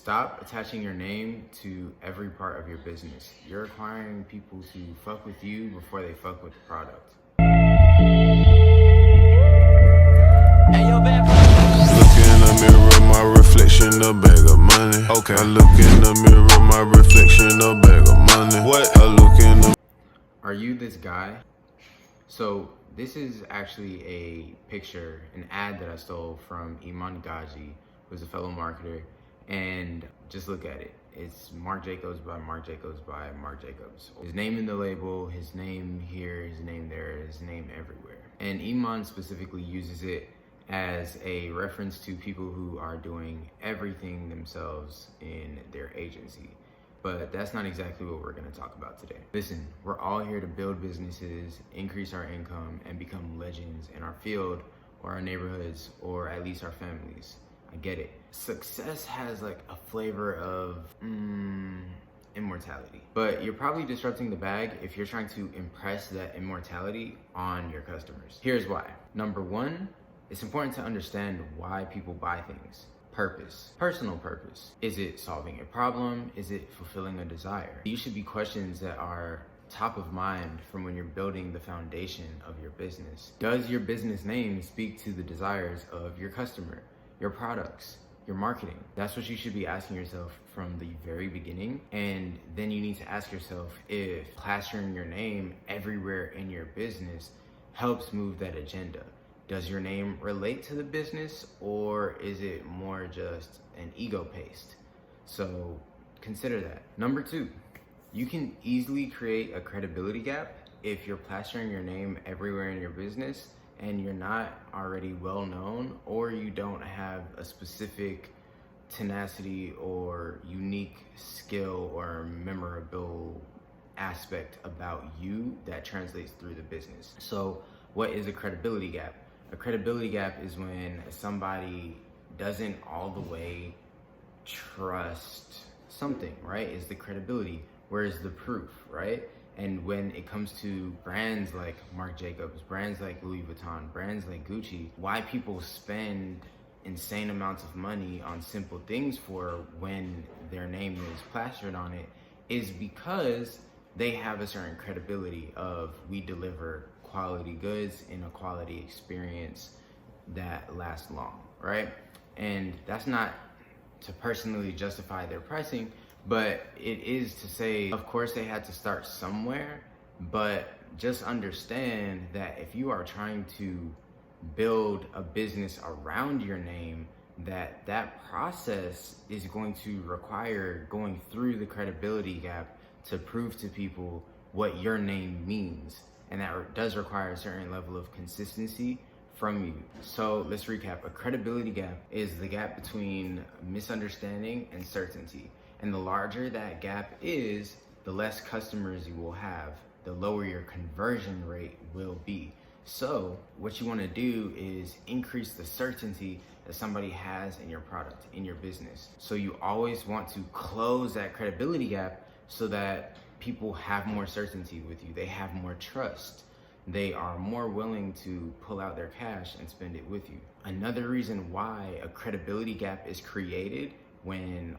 Stop attaching your name to every part of your business. You're requiring people to fuck with you before they fuck with the product. Look in the mirror, my reflection, a bag of money. Okay. I look in the mirror, my reflection, a bag of money. What? I look in the. Are you this guy? So this is actually a picture, an ad that I stole from Iman Gaji, who's a fellow marketer, and just look at it. It's Marc Jacobs by Marc Jacobs by Marc Jacobs. His name in the label, his name here, his name there, his name everywhere. And Iman specifically uses it as a reference to people who are doing everything themselves in their agency. But that's not exactly what we're gonna talk about today. Listen, we're all here to build businesses, increase our income, and become legends in our field or our neighborhoods or at least our families. I get it. Success has like a flavor of immortality. But you're probably disrupting the bag if you're trying to impress that immortality on your customers. Here's why. Number one, it's important to understand why people buy things. Purpose, personal purpose. Is it solving a problem? Is it fulfilling a desire? These should be questions that are top of mind from when you're building the foundation of your business. Does your business name speak to the desires of your customer, your products, your marketing? That's what you should be asking yourself from the very beginning. And then you need to ask yourself if plastering your name everywhere in your business helps move that agenda. Does your name relate to the business, or is it more just an ego paste? So consider that. Number two, you can easily create a credibility gap if you're plastering your name everywhere in your business and you're not already well known, or you don't have a specific tenacity or unique skill or memorable aspect about you that translates through the business. So what is a credibility gap? A credibility gap is when somebody doesn't all the way trust something, right? Is the credibility. Where's the proof, right? And when it comes to brands like Marc Jacobs, brands like Louis Vuitton, brands like Gucci, why people spend insane amounts of money on simple things for when their name is plastered on it is because they have a certain credibility of we deliver quality goods in a quality experience that lasts long, right? And that's not to personally justify their pricing, but it is to say, of course they had to start somewhere, but just understand that if you are trying to build a business around your name, that process is going to require going through the credibility gap to prove to people what your name means. And that does require a certain level of consistency from you. So let's recap. A credibility gap is the gap between misunderstanding and certainty. And the larger that gap is, the less customers you will have, the lower your conversion rate will be. So what you want to do is increase the certainty that somebody has in your product, in your business. So you always want to close that credibility gap so that people have more certainty with you. They have more trust. They are more willing to pull out their cash and spend it with you. Another reason why a credibility gap is created when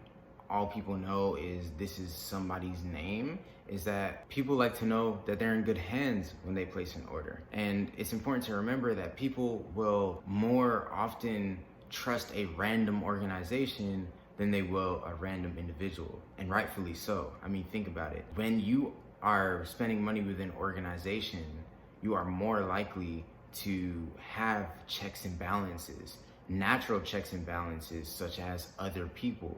all people know is this is somebody's name is that people like to know that they're in good hands when they place an order. And it's important to remember that people will more often trust a random organization than they will a random individual, and rightfully so. I mean, think about it. When you are spending money with an organization, you are more likely to have checks and balances, natural checks and balances, such as other people.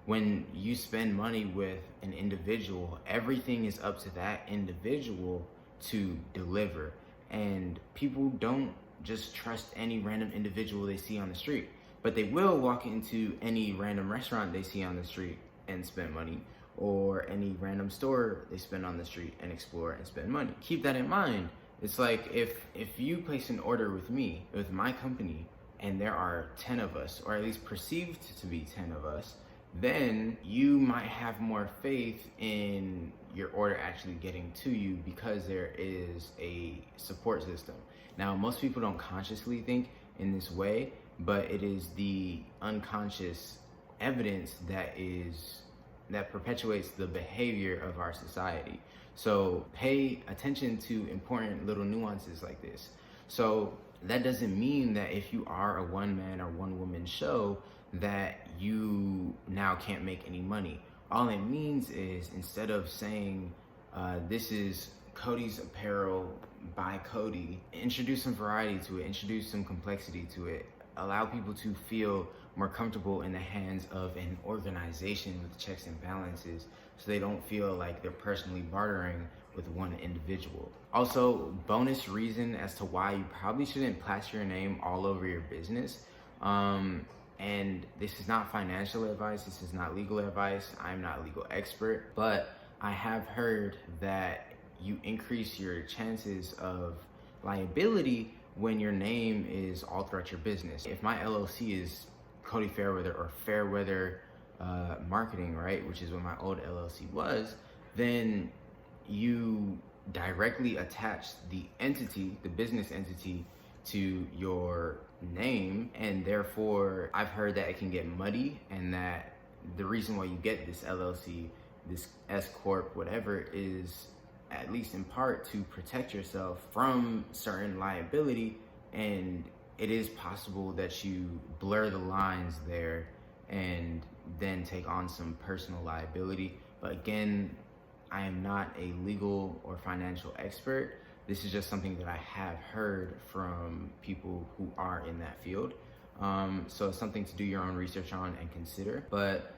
When you spend money with an individual, everything is up to that individual to deliver. And people don't just trust any random individual they see on the street, but they will walk into any random restaurant they see on the street and spend money, or any random store they spend on the street and explore and spend money. Keep that in mind. It's like if you place an order with me, with my company, and there are 10 of us, or at least perceived to be 10 of us, then you might have more faith in your order actually getting to you because there is a support system. Now, most people don't consciously think in this way, but it is the unconscious evidence that perpetuates the behavior of our society. So pay attention to important little nuances like this. So that doesn't mean that if you are a one-man or one-woman show that you now can't make any money. All it means is, instead of saying this is Cody's apparel by Cody, introduce some variety to it, introduce some complexity to it, allow people to feel more comfortable in the hands of an organization with checks and balances, so they don't feel like they're personally bartering with one individual. Also, bonus reason as to why you probably shouldn't plaster your name all over your business. And this is not financial advice, this is not legal advice, I'm not a legal expert, but I have heard that you increase your chances of liability when your name is all throughout your business. If my LLC is Cody Fairweather or Fairweather Marketing, right, which is what my old LLC was, then you directly attach the entity, the business entity, to your name, and therefore I've heard that it can get muddy, and that the reason why you get this LLC, this S Corp, whatever, is at least in part to protect yourself from certain liability. And it is possible that you blur the lines there and then take on some personal liability. But again, I am not a legal or financial expert. This is just something that I have heard from people who are in that field. So it's something to do your own research on and consider. But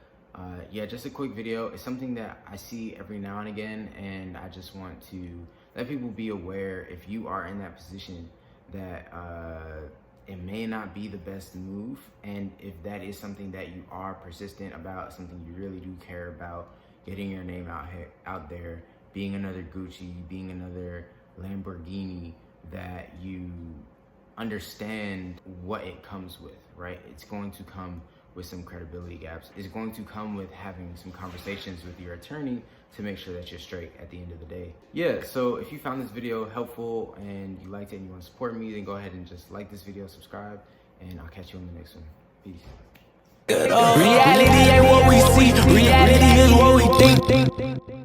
yeah, just a quick video. It's something that I see every now and again, and I just want to let people be aware, if you are in that position, that it may not be the best move. And if that is something that you are persistent about, something you really do care about, getting your name out there, being another Gucci, being another Lamborghini, that you understand what it comes with, right? It's going to come with some credibility gaps. It's going to come with having some conversations with your attorney to make sure that you're straight at the end of the day. Yeah, so if you found this video helpful and you liked it and you want to support me, then go ahead and just like this video, subscribe, and I'll catch you on the next one. Peace. Reality ain't what we see, reality is what we think.